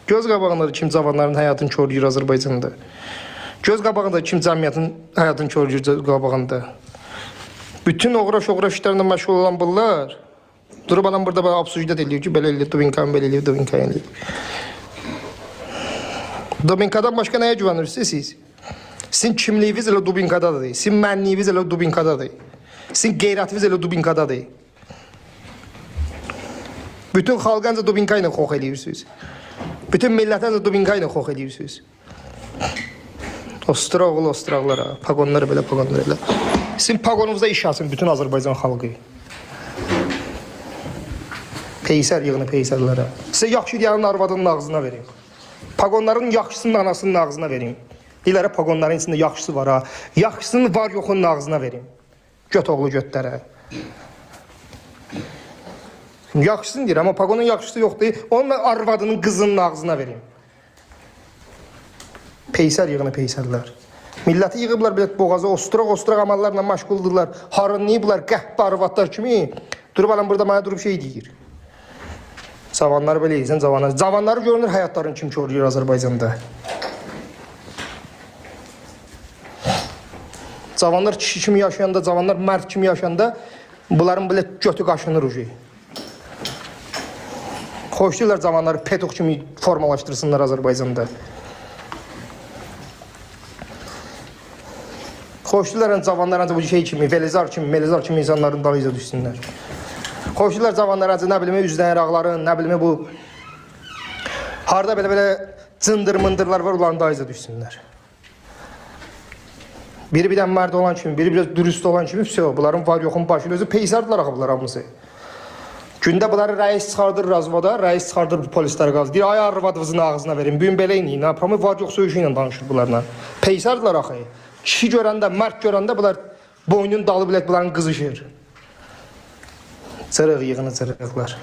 Göz qabağında kim cavanların həyatını koruyur Azərbaycanda? Göz qabağında kim cəmiyyətin həyatını koruyur göz qabağında? Bütün oğraş işlərlə məşğul olan bunlar durub adam burada belə absürd eləyir ki, belə eləyir, Dubinkan belə eləyir, Dubinkan eləyir. Dubinkadan başqa nəyə güvənirsiniz siz? Sizin kimliyiniz elə Dubinkadadır. Sizin mənliyiniz elə Dubinkadadır. Sizin qeyrətiniz elə Dubinkadadır. Bütün xalqanca Dubinka ilə xox edirsiniz. Bütün millətənca Dubinka ilə xox edirsiniz. Ostraq oğul ostraqlara, pagonlara belə, pagonlara elə. Sizin pagonunuzda iş alsın bütün Azərbaycan xalqı. Peysər yığını peysərlərə. Sizə yaxşı deyənin arvadının ağzına verin. Pagonların yaxşısının anasının ağzına verin. Dilərə pagonların içində yaxşısı var ha. Yaxşısının var yoxunun ağzına verin. Göt oğlu götlərə. Yaxşısını deyir, amma pagonun yaxşısı yoxdur. Onun arvadının qızının ağzına verin. Peysər yığını peysərlər. Milləti yığıblar bilət boğazı, ostraq amallarla məşğuldurlar. Harınlayıblar, qəhbə arvadlar kimi. Durub alın burada mənə durub şey deyir. Cavanları belə yiysən, cavanlar. Cavanları görünür həyatlarını kim koruyur Azərbaycanda. Cavanlar kişi kimi yaşayanda, cavanlar mərd kimi yaşayanda bunların belə götü qaşınır ucu. Xoş deyirlər cavanları petuq kimi formalaşdırsınlar Azərbaycanda. Xoş deyirlər cavanlar ancaq bu şey kimi, Velizar kimi insanların dalıyca düşsünlər. Xoş deyirlər cavanlar ancaq nə bilmə üzdən yaraqların, nə bilmə bu harda belə cındır-mındırlar var, onların dalıyca düşsünlər. Biri bir dənə mərd olan kimi, biri biraz dürüst olan kimi, bunların var yoxun başı, özü peysərdirlər axı bunlar hamısı. Gündə bunları rəis çıxardır razvada, rəis çıxardır polislərə qaz. Deyir, ay arvadınızın ağzına verin, bugün belə inin, amma var yox söyüşü ilə danışır bunlarla. Peysərdirlər axı. Kişi görəndə, mərd görəndə bunlar boynun dalı bilət bunların qızışır. Cırıq yığını cırıqlar.